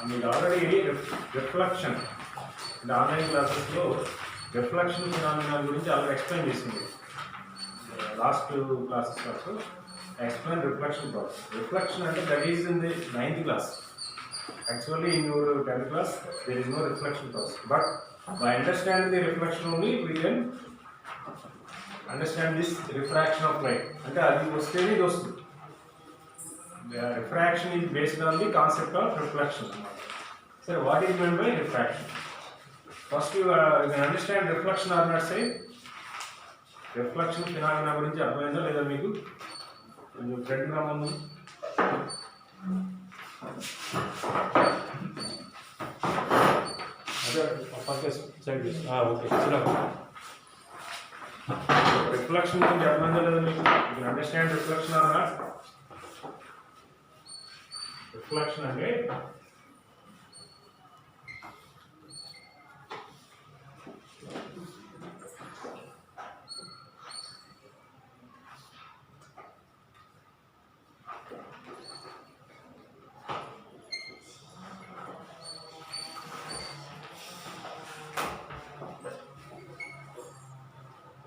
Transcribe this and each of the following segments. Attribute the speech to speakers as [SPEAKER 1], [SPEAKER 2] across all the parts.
[SPEAKER 1] మీరు already reflection అంటే online క్లాసెస్లో రిఫ్లెక్షన్ ఫినామినా గురించి ఆల్రెడీ ఎక్స్ప్లెయిన్ చేసింది. లాస్ట్ క్లాసెస్ వరకు ఎక్స్ప్లెయిన్ రిఫ్లెక్షన్ ప్రాసెస్. రిఫ్లెక్షన్ అంటే that is in the 9th class. Actually in your 10th class there is no reflection process, but by understanding the reflection only we can understand this refraction of light. అంటే అది వస్తేనే ఇది వస్తుంది. Refraction is based on the concept of reflection. So what is meant by refraction? First you can understand reflection or not. Say reflection phenomena గురించి అర్థమైందా లేదా మీకు? కొంచెం ఫ్రెండ్ గా ముందు అదే సైడ్ ఓకే చలో. రిఫ్లెక్షన్ గురించి అర్థమైందా లేదా మీకు? You can understand reflection or not? Reflection అంటే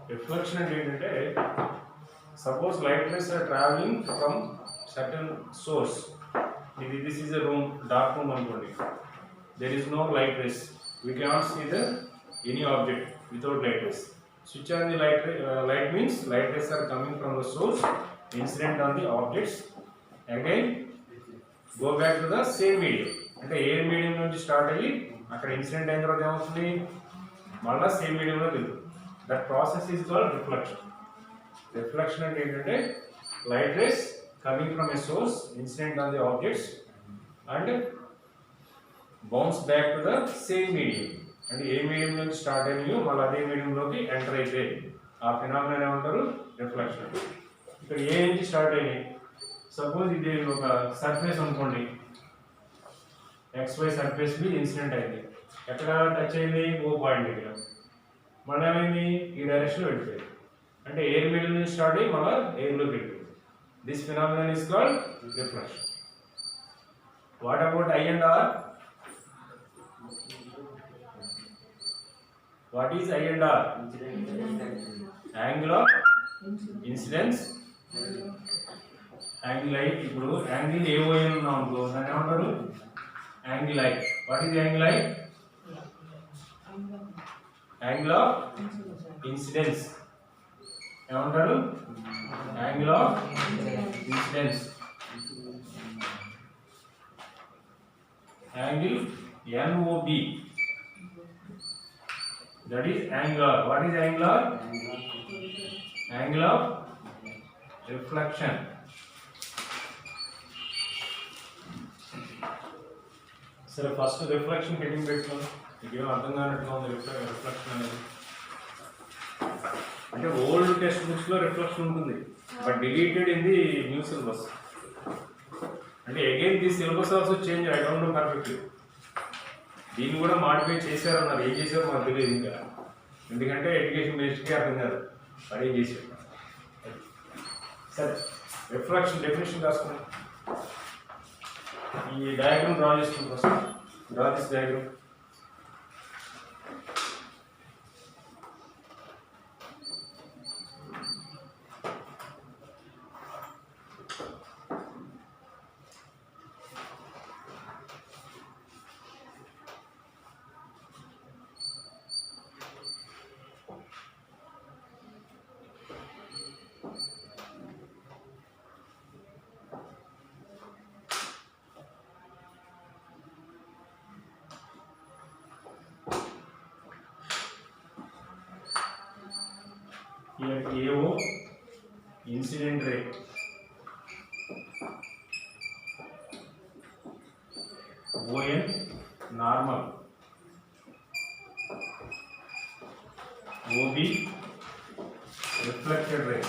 [SPEAKER 1] రిఫ్లెక్షన్ అంటే ఏంటంటే suppose light rays are travelling from certain source. This is a room, dark room అనుకోండి. There is no light rays. We cannot see the any object without light rays. Switch on the light means light rays are coming from the source, incident on the objects, again go back to the same medium. అంటే ఏ medium నుంచి start అయ్యి అక్కడ incident అయిన తర్వాత ఏమవుతుంది, మళ్ళీ same మీడియంలో వెళ్తుంది. That process is called reflection. Reflection అంటే ఏంటంటే light race coming from a source, incident on the objects and bounce back to the same medium. అంటే ఏ మీడియం నుంచి స్టార్ట్ అయినాయో మళ్ళీ అదే మీడియంలోకి ఎంటర్ అయితే ఆ ఫినామినా ఏమంటారు? రిఫ్లెక్షన్. ఇక్కడ ఏ నుంచి స్టార్ట్ అయినాయి, సపోజ్ ఇది ఒక సర్ఫేస్ అనుకోండి, XY సర్ఫేస్ మీద ఇన్సిడెంట్ అయింది. ఎక్కడ టచ్ అయింది? ఓ పాయింట్ దగ్గర. మళ్ళీ ఏమైంది? ఈ డైరెక్షన్లో వెళ్ళిపోయింది. అంటే ఎయిర్ మీడియం నుంచి స్టార్ట్ అయ్యి మళ్ళీ ఎయిర్లోకి వెళ్ళిపోయింది. This phenomena is called reflection. What about I and R? What is I and R? Angle of incidence. Angle I. ఇప్పుడు యాంగిల్ AOI ఉన్నాం అనుకో, దాన్ని ఏమంటారు? Angle I. What is angle I? Angle of incidence. ఏమంటారు? Angle of incidence. Angle NOB. That is angular. What is angular? Angle of reflection. సరే first reflection heading పెట్టుకోండి. మీకు ఏమో అర్థం కానట్టుగా ఉంది రిఫ్లెక్షన్ అనేది. అంటే ఓల్డ్ టెక్స్ట్ బుక్స్లో రిఫ్లెక్షన్ ఉంటుంది, but deleted in the new syllabus. అంటే again the syllabus also change. I don't know perfectly. దీన్ని కూడా మాడిఫై చేశారన్నారు. ఏం చేశారో మాకు తెలియదు ఇంకా, ఎందుకంటే ఎడ్యుకేషన్ మినిస్ట్రీకి అర్థం కాదు మరి ఏం చేశారు. సరే రిఫ్లెక్షన్ డెఫినేషన్ రాసుకున్నాం. ఈ డయాగ్రామ్ డ్రా చేసుకుని first. Draw this diagram. Here AO incident ray, ON normal, OB reflected ray,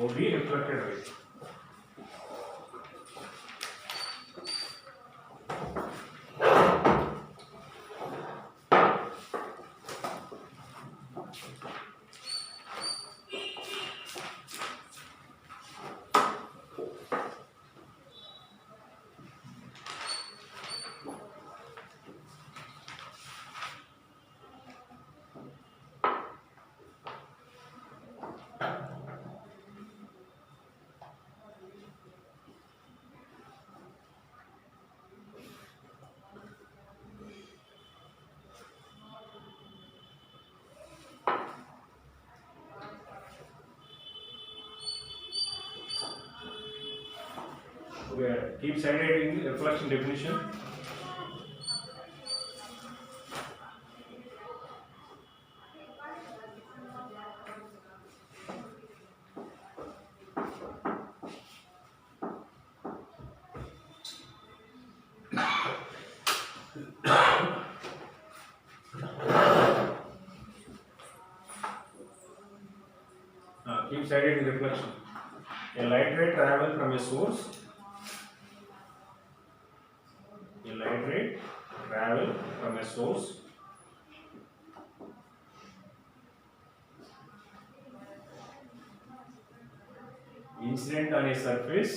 [SPEAKER 1] OB reflected ray. Okay, keep citing reflection definition. Keep citing reflection. A light ray travel from a source. A light ray travel from a source incident on a surface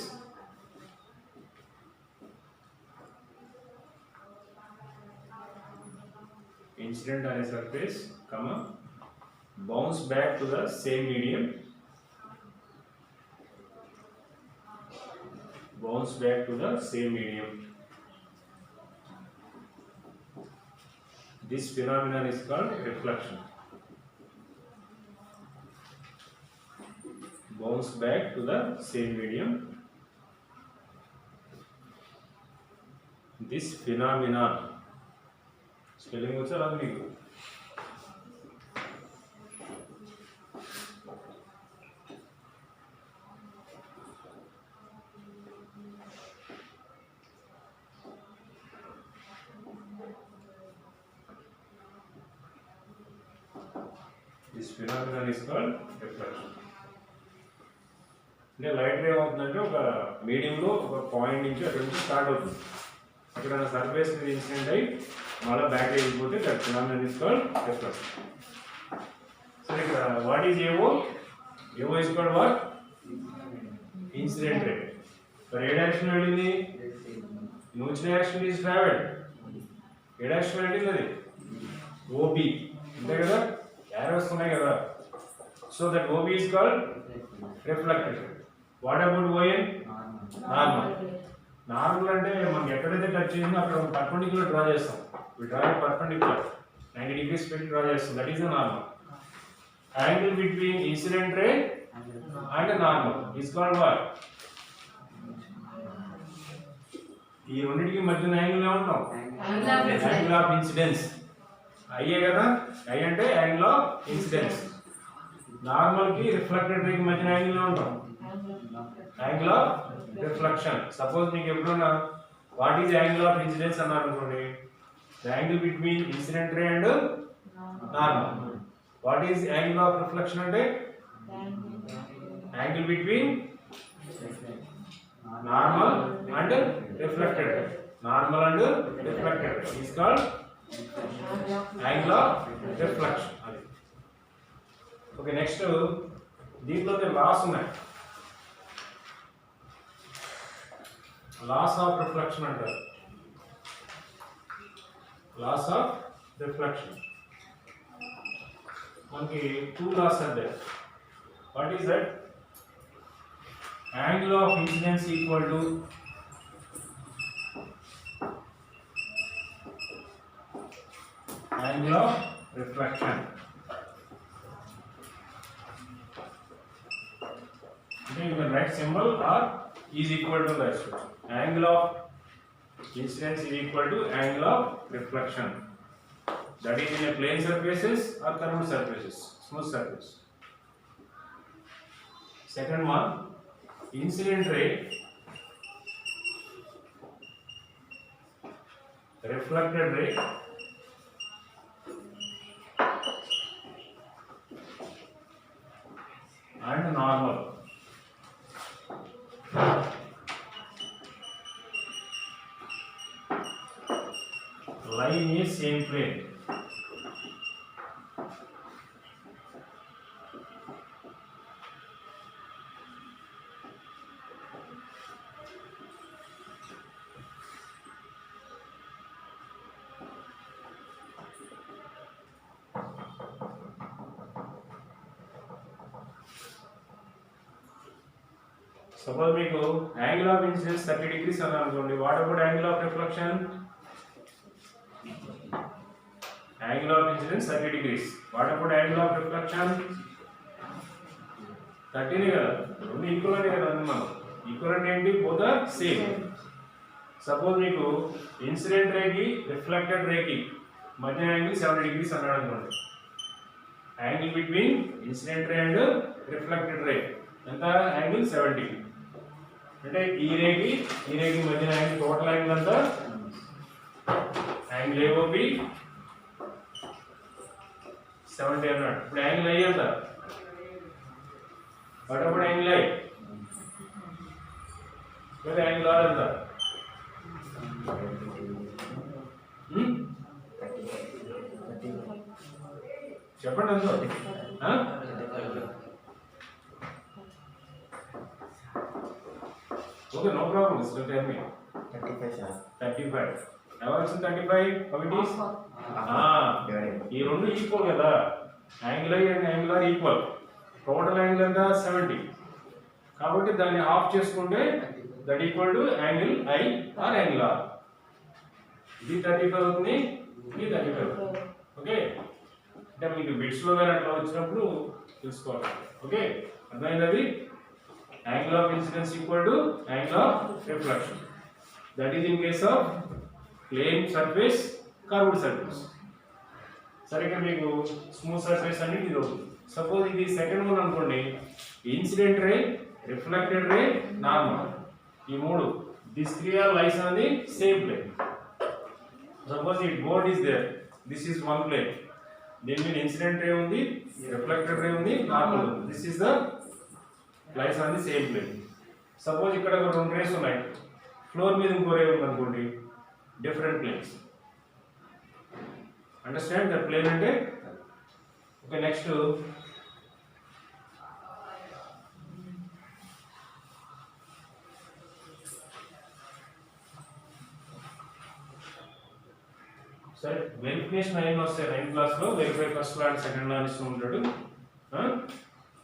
[SPEAKER 1] comma bounce back to the same medium This phenomenon is called reflection. Bounce back to the same medium. This phenomenon. Spelling also wrong. This phenomenon is called reflection. Light ray అవుతుందంటే ఒక medium లో ఒక point నుంచి అక్కడ నుంచి start అవుతుంది. అక్కడ surface మీద ఇన్సిడెంట్ అయ్యి మళ్ళీ బ్యాక్ వెళ్ళిపోతే that phenomenon is called reflection. So ఇక్కడ what is AO is called what incident ray. మరి ఏ డైరెక్షన్ వెళ్ళింది? న్యూచ్ డైరెక్షన్ ఈజ్ ట్రావెల్డ్. ఏ డైరెక్షన్ వెళ్ళింది అది? ఓబి అంతే కదా, యారోస్ ఉన్నాయి కదా. So that OB is called reflected. What about ON? Normal. Normal అంటే మనకి ఎక్కడైతే టచ్ చేసిందో అక్కడ పర్పెండిక్యులర్ డ్రా చేస్తాం. వి డ్రా పర్పెండిక్యులర్ 90 degrees పెట్టి డ్రా చేస్తాం. That is the normal. Angle between incident ray and normal is called what? ఈ రెండింటికి మధ్య యాంగిల్ ఏమంటాం? Angle of incidence. అయ్యే కదా, ఐ అంటే యాంగిల్ ఆఫ్ ఇన్సిడెన్స్. నార్మల్ కి రిఫ్లెక్టెడ్ రేకి మధ్య యాంగిల్ ఏమంటాం? Angle of reflection. సపోజ్ మీకు ఎప్పుడన్నా what is angle of incidence అన్నారు అనుకోండి, the angle between incident ray and normal. What is angle of reflection అంటే angle between normal and reflected. Normal and reflected is called angle of reflection. అది okay. Next దీంట్లో loss ఉన్నాయి. Loss of reflection అంటారు. Loss of reflection మనకి 2 loss అంటే what is that? Angle of incidence equal to angle of reflection. Okay, you can write symbol or is equal to that. Angle of incidence is equal to angle of reflection. That is in a plane surfaces or curved surfaces, smooth surface. Second one, incident ray, reflected ray, and normal. Lie in a same plane. Suppose మీకు angle of incidence 30 degrees అని అనుకోండి. What about angle of reflection? Angle of incidence 30 degrees. What about angle of reflection? 30 కదా, రెండు equal అనే కదా మనం. Equivalent ఏంటి both are same. Suppose మీకు ఇన్సిడెంట్ రేకి రిఫ్లెక్టెడ్ రేకి మధ్య యాంగిల్ 70 degrees అన్నాడు అనుకోండి. Angle between incident ray and reflected రే ఎంత యాంగిల్ 70. అంటే ఈ రేకి మధ్య యాంగిల్ టోటల్ యాంగిల్ అంతా యాంగిల్ ఏఓబి 70 అన్నాడు. ఇప్పుడు యాంగిల్ ఐ ఎంత బటప్పుడు యాంగిల్ ఐ మరి యాంగిల్ ఆర్ ఎంత చెప్పండి ఎంత okay no problem still tell me
[SPEAKER 2] 35 sir.
[SPEAKER 1] 35 ఎవరు వచ్చింది 35 కమిటీస్ ఈ రెండు ఈక్వల్ కదా angle i and angle r equal total angle ఎంత 70 కాబట్టి దాన్ని హాఫ్ చేసుకుంటే that equal to angle i or angle r ఇది 35 అవుతుంది ఇది 35 ఓకే అంటే మీకు బిట్స్ లో కానీ అట్లా వచ్చినప్పుడు తెలుసుకోవాలి ఓకే అర్థమైంది అది angle of incidence equal to angle of reflection. That is in case of plane surface, curved surface. సరే ఇక్కడ మీకు స్మూత్ సర్ఫేస్ అనేది ఇది అవుతుంది. సపోజ్ ఇది సెకండ్ వన్ అనుకోండి incident ray reflected ray normal ఈ మూడు this three are lies on the same plane. Suppose ఈ board is there this is one plane దీని మీద ఇన్సిడెంట్ రే ఉంది రిఫ్లెక్టెడ్ రే ఉంది నార్మల్ ఉంది this is the lies on the same plane. Suppose ఇక్కడ ఒక రెండు రేస్ ఉన్నాయి ఫ్లోర్ మీద ఇంకో రే ఉంది అనుకోండి different planes. Understand that plane అంటే ఓకే నెక్స్ట్ సరే వెరిఫికేషన్ అయిన వస్తాయి 9th క్లాస్లో verify first law and second law ఇస్తూ ఉంటాడు.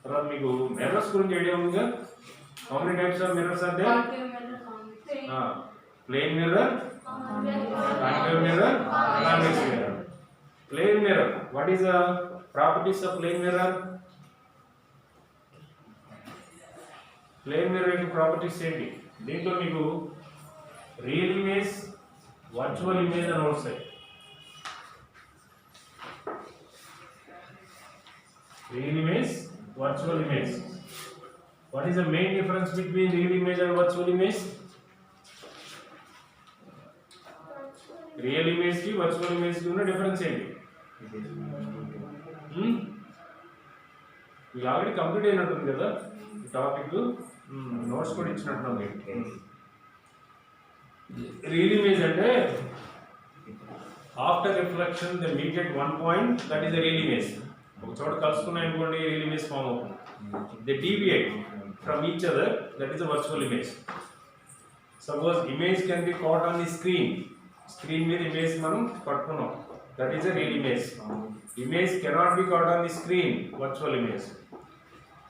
[SPEAKER 1] తర్వాత మీకు మిర్రర్స్ గురించి ఐడియా ఉందిగా how many types of mirrors are there plane mirror concave mirror convex mirror. Plane mirror what is the properties of plane mirror plane mirror యొక్క properties ఏంటి దీంట్లో మీకు రియల్ ఇమేజ్ వర్చువల్ ఇమేజ్ అని వస్తాయి. real image virtual image. What is the main difference between real image and virtual image? Real image की virtual image की उन्हें difference है ये already complete है ना तुम क्या topic notes को इच्छा ना real image है after reflection they meet at one point that is a real image. ఒక చోట కలుసుకున్నాయి అనుకోండి రియల్ ఇమేజ్ ఫామ్ అవుతుంది. They deviate from each other that is a virtual image. Suppose image can be caught on the screen మీద image మనం పట్టుకున్నాం that is a real image. Image cannot be caught on the screen virtual image.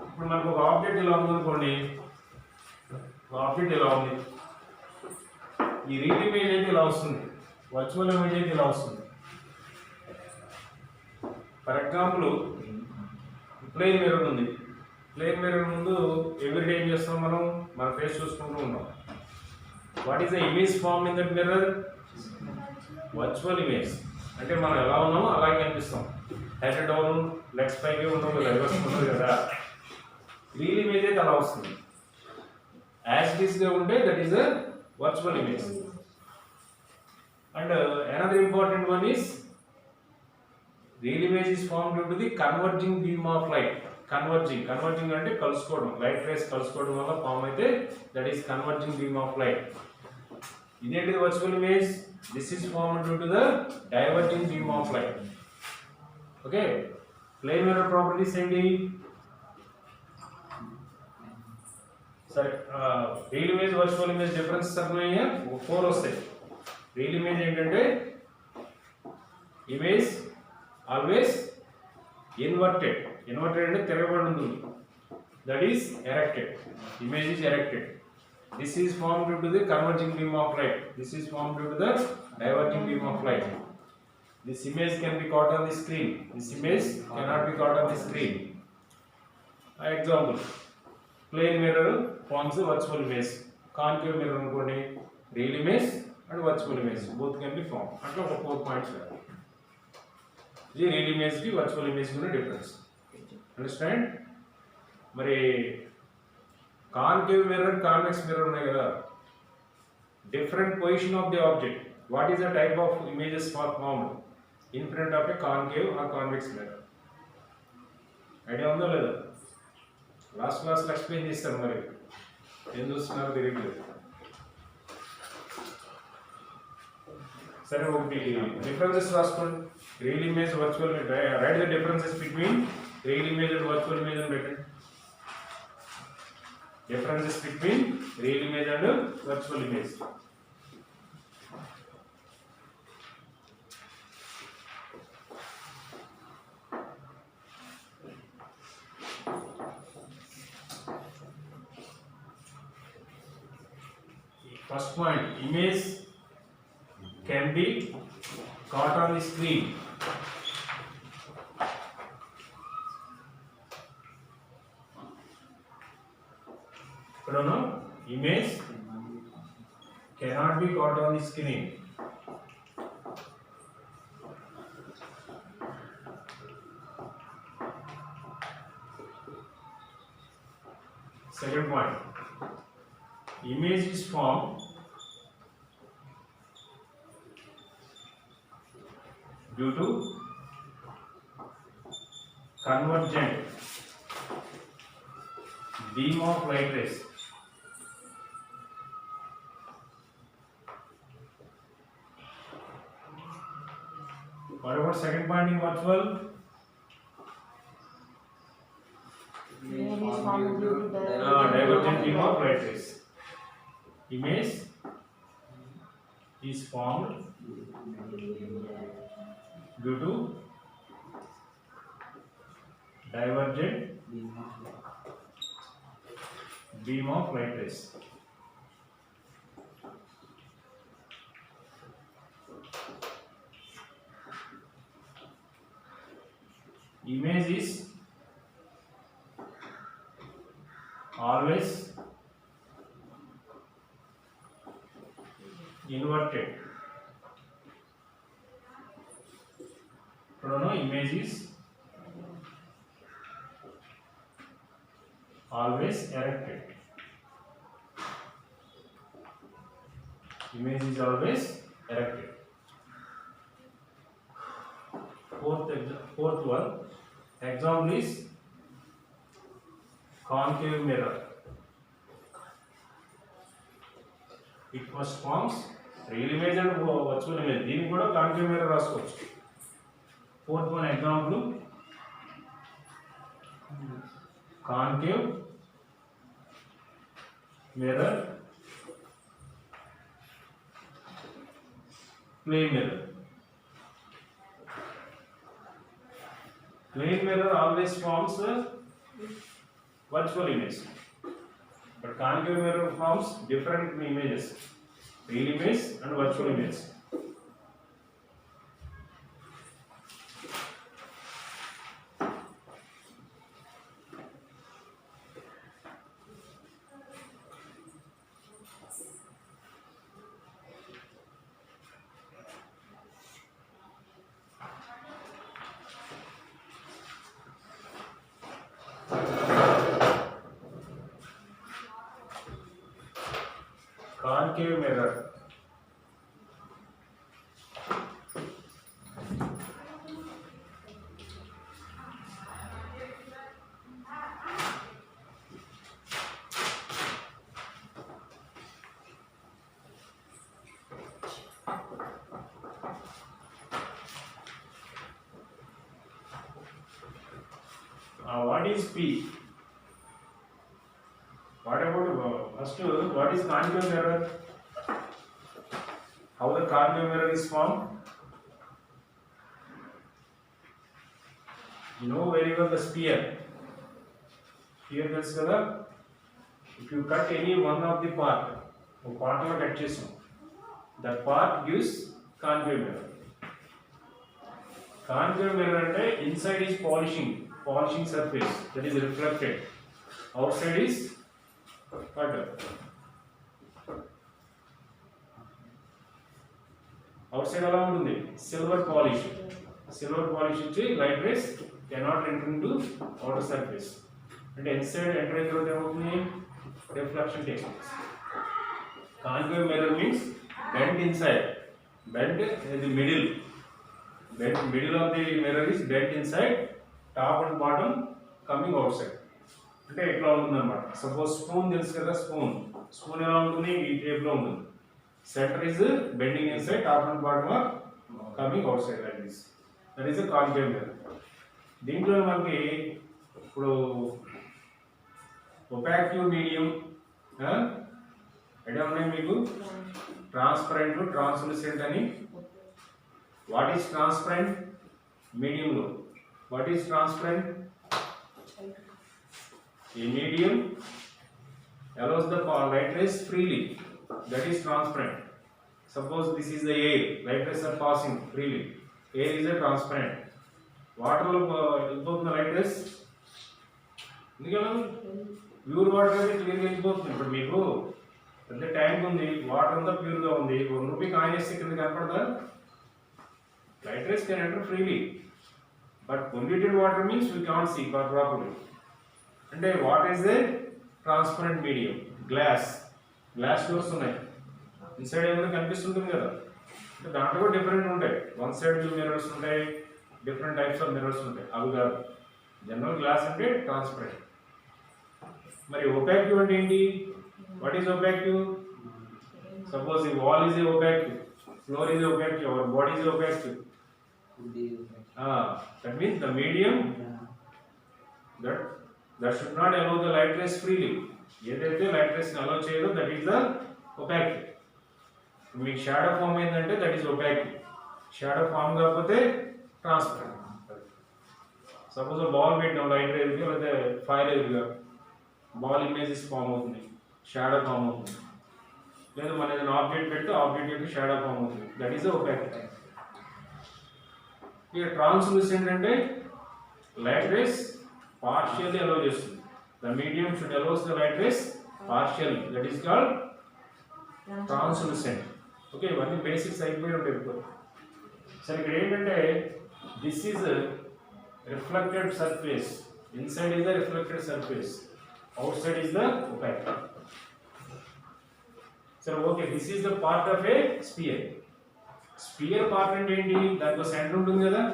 [SPEAKER 1] ఇప్పుడు మనకు ఒక object ఇలా ఉందనుకోండి object ఇలా ఉంది ఈ రియల్ ఇమేజ్ అయితే ఇలా వస్తుంది వర్చువల్ ఇమేజ్ అయితే ఇలా వస్తుంది. ఫర్ ఎగ్జాంపుల్ ప్లేన్ మిర్రర్ ఉంది ప్లేన్ మిర్రర్ ముందు ఎవ్రీడే ఏం చేస్తాం మనం మన ఫేస్ చూసుకుంటూ ఉంటాం. What is the image form in that mirror virtual image. అంటే మనం ఎలా ఉన్నామో అలాగే కనిపిస్తాం హెడ్ డౌన్ లెగ్స్ పైకి ఉండవు కదా రివర్స్ ఉండదు కదా రియల్ ఇమేజ్ అయితే అలా వస్తుంది. యాజ్ ఇట్ ఈస్గా ఉంటే that is the virtual image. And another important one is real image is formed due to the converging beam of light. Converging అంటే కలుసుకోవడం లైట్ రేస్ కలుసుకోవడం వల్ల ఫామ్ అయితే that is converging beam of light. ఇదేంటిది virtual image this is formed due to the diverging beam of light. Okay plane mirror properties ఏంటి సరే real image virtual image difference అర్థమయ్యా 4 వస్తాయి. రియల్ ఇమేజ్ ఏంటంటే image always inverted అంటే తిరగబడి ఉంటుంది that is erected image is erected. This is formed due to the converging beam of light. This is formed due to the diverging beam of light. This image can be caught on the screen. This image cannot be caught on the screen. Example plane mirror forms virtual image, concave mirror అనుకోండి real image and virtual image both can be form. అట్లా ఒక 4 points కాదు. ఇది real image కి virtual image కి ఉన్న difference. Understand? మరి concave mirror convex mirror ఉన్నాయి కదా, different position of the object. What is the type of images formed in front of a concave or convex mirror? Idea ఉందా లేదా? Last క్లాస్లో explain చేస్తాను, మరి ఏం చూస్తున్నారు తెలియట్లేదు. సరే, ఒకటి డిఫరెన్సెస్ రాసుకోండి. Real image virtual image, right the differences between real image and virtual image అని పెట్టండి. Differences between real image and virtual image. First point, image can be caught on the screen. No, image cannot be caught on the screen. Second point, image is formed due to convergent beam of light rays. What about second point in virtual? Divergent beam of light rays. Image is formed due to divergent beam of light rays. Image is always inverted. No, image is always erected. Image is always erected. Fourth one, example is concave mirror. It first forms real image and virtual image. దీన్ని కూడా concave mirror రాసుకోవచ్చు. Fourth one example, concave mirror, plane mirror. Plane mirror always forms a virtual image, but concave mirror forms different images, real image and virtual image. Concave mirror. What is P? What about first? What is concave mirror? How the concave mirror is formed? You know very well the sphere. Here this color. If you cut any one of the part, of cut chesam, that part gives concave mirror. Concave mirror inside is polishing surface that is reflected. Outside is outside ఎలా ఉంటుంది silver polish ఇచ్చి light rays cannot enter into outer surface అంటే inside enter అయిన తర్వాత ఏమవుతుంది reflection takes place concave mirror means bent inside bent in the middle of the mirror is bent inside top and bottom coming outside అంటే ఇట్లా ఉంటుందన్నమాట suppose spoon తెలుసు కదా spoon ఎలా ఉంటుంది ఈ టైప్ లో ఉంటుంది center is bending inside top and bottom are coming outside like this that is a concave mirror దీంట్లో మనకి ఇప్పుడు opaque medium ఐడియా ఉన్నాయి మీకు ట్రాన్స్పరెంట్ ట్రాన్స్లూసెంట్ అని వాట్ ఈస్ ట్రాన్స్పరెంట్ మీడియం లో what is transparent a medium allows the light rays freely that is transparent suppose this is the air light rays are passing freely air is a transparent water lo వెళ్ళిపోతున్న light rays ఎందుకలా pure water అయితే clear వెళ్ళిపోతుంది ఇప్పుడు మీకు పెద్ద tank ఉంది water అంతా pure గా ఉంది 1 రూపాయి కాయిన్ వేస్తే కింద కనపడదా light rays can enter freely but polluted water means we can't see properly అంటే what is a transparent medium glass doors ఉన్నాయి ఇన్సైడ్ ఏమైనా కనిపిస్తుంటుంది కదా అంటే దాంట్లో కూడా డిఫరెంట్ ఉంటాయి వన్ సైడ్ వ్యూ మిర్రర్స్ ఉంటాయి డిఫరెంట్ టైప్స్ ఆఫ్ మిర్రర్స్ ఉంటాయి అవి కాదు జనరల్ గ్లాస్ అంటే ట్రాన్స్పరెంట్ మరి ఒపాక్ అంటే ఏంటి what is opaque suppose the wall is a opaque floor is opaque our body is opaque that means the medium that should not allow the light rays freely ఏదైతే light rays ని allow చేయదో that is the opaque మీకు shadow form ఏంటంటే that is opaque shadow form కాకపోతే transparent suppose ball పెట్టినాం light rays లేకపోతే fire ఎదురుగా ball images form అవుతుంది షాడో ఫామ్ అవుతుంది లేదా మన ఏదైనా ఆబ్జెక్ట్ పెడితే ఆబ్జెక్ట్ యొక్క షాడో ఫామ్ అవుతుంది దట్ ఈస్ ఒపాక్ ఇక ట్రాన్స్లూసెంట్ అంటే లైట్ రేస్ partially allow చేస్తుంది the medium should allow the light rays partially that is called translucent okay ఇవన్నీ బేసిక్స్ అయిపోయి ఉంటాయి ఇప్పుడు సరే ఇక్కడ ఏంటంటే this is a reflected surface inside is the reflected surface outside is the opaque సరే okay this is the part of a sphere part అంటే ఏంటి దాంట్లో సెంటర్ ఉంటుంది కదా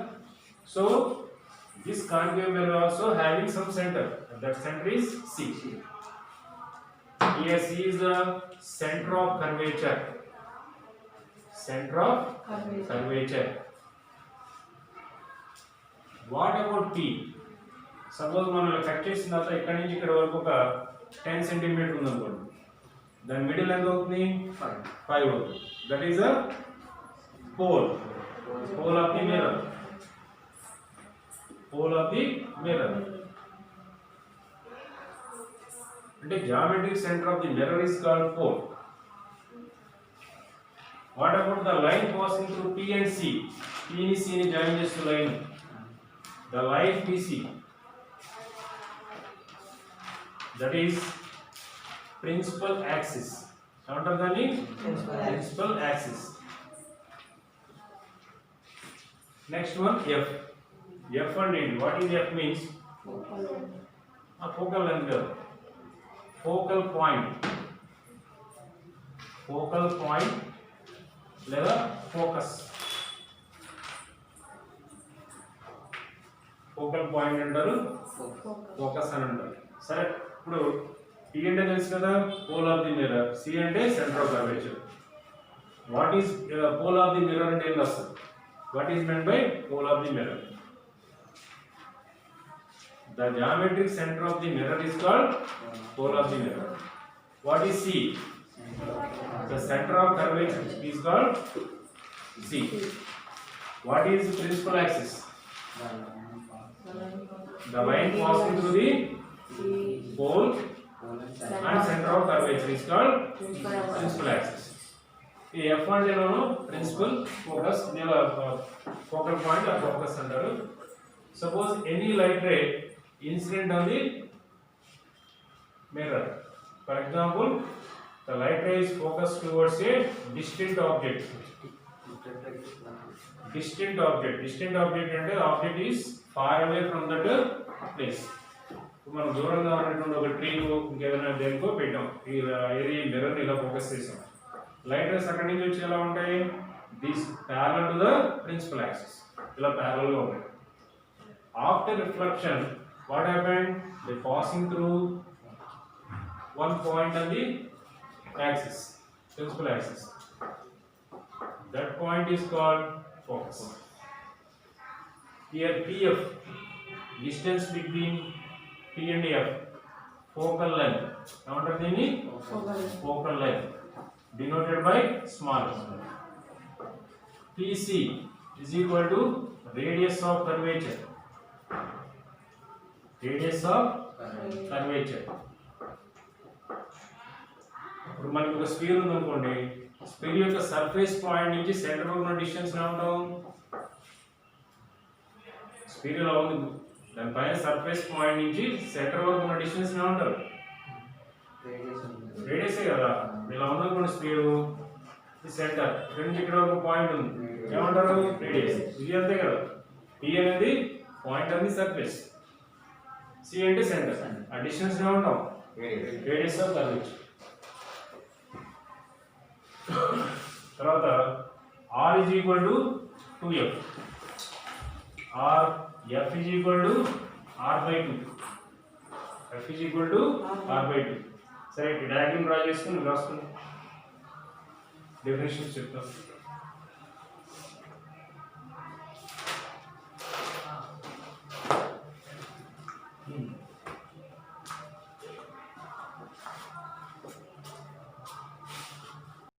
[SPEAKER 1] so this concave mirror also having some center and that center is C. Here C is the center of curvature. What about P? Suppose మనం cut చేసిన తర్వాత ఇక్కడ నుంచి ఇక్కడ వరకు ఒక 10 సెంటీమీటర్ ఉంది అనుకోండి దాని మిడిల్ ఎంత అవుతుంది 5 అవుతుంది that is a pole of the mirror అంటే geometric center of the mirror is called pole. What about the line passing through P and C? P and C ని జాయిన్ చేస్తూ line the line PC that is principal axis ఏమంటారు దాన్ని principal axis. Next one F and end. What is F means? Focal length. Focal point. లేదా focus. Focal point అంటారు focus అని అంటారు. సరే ఇప్పుడు P అంటే తెలుసు కదా pole of the mirror. C అంటే center of curvature. What is pole of the mirror అంటే ఏం రాస్తారు? What is meant by pole of the mirror? The geometric center of the mirror is called pole of the mirror. What is C? The center of curvature is called C. What is the principal axis? The line passing through the pole and center of curvature is called principal axis. ఈ F అంటే principal focus focal point or focus అంటారు. Suppose any light ray incident on the mirror. For example, the light ray is focused towards a distant object. Distant object అంటే object is far away from that place. మనం దూరంగా ఉన్నటువంటి ఒక ట్రీకో ఇంకేదైనా దేనికో పెట్టాం, ఏది మిర్రర్ ఇలా ఫోకస్ చేసాం. లైట్ రేస్ అక్కడి నుంచి వచ్చి ఎలా ఉంటాయి, these parallel to the principal axis, ఇలా ప్యారలల్ గా ఉంటాయి. After reflection what happened, they passing through one point on the axis, principal axis. That point is called focus. Here PF, distance between P and F, focal length. Now under the focal length denoted by small. PC is equal to radius of curvature. Radius of curvature. ఇప్పుడు మనకి ఒక sphere ఉంది అనుకోండి, sphere యొక్క surface point నుంచి centre ఉన్న distance ఎలా ఉంటాం, స్ఫియర్ ఎలా ఉంది దానిపైన సర్ఫేస్ పాయింట్ నుంచి సెంటర్ వరకు ఉన్న డిస్టెన్స్ ఎలా ఉంటారు, రేడియసే కదా. ఇలా ఉందనుకోండి స్ఫియర్, సెంటర్ ఇక్కడ నుంచి ఇక్కడ ఒక పాయింట్ ఉంది, ఏమంటారు రేడియస్. ఇది అంతే కదా, P అనేది పాయింట్ అనేది సర్ఫేస్, C అంటే సెంటర్, ఆ డిస్టెన్స్ ఎలా ఉంటాం రేడియస్ ఆఫ్ కర్వేచర్. తర్వాత R is equal to 2F, F is equal to R by 2, F is equal to R by 2. సరే డయాగ్రమ్ డ్రా చేసుకుని రాసుకుని డెఫినేషన్స్ చెప్తాం.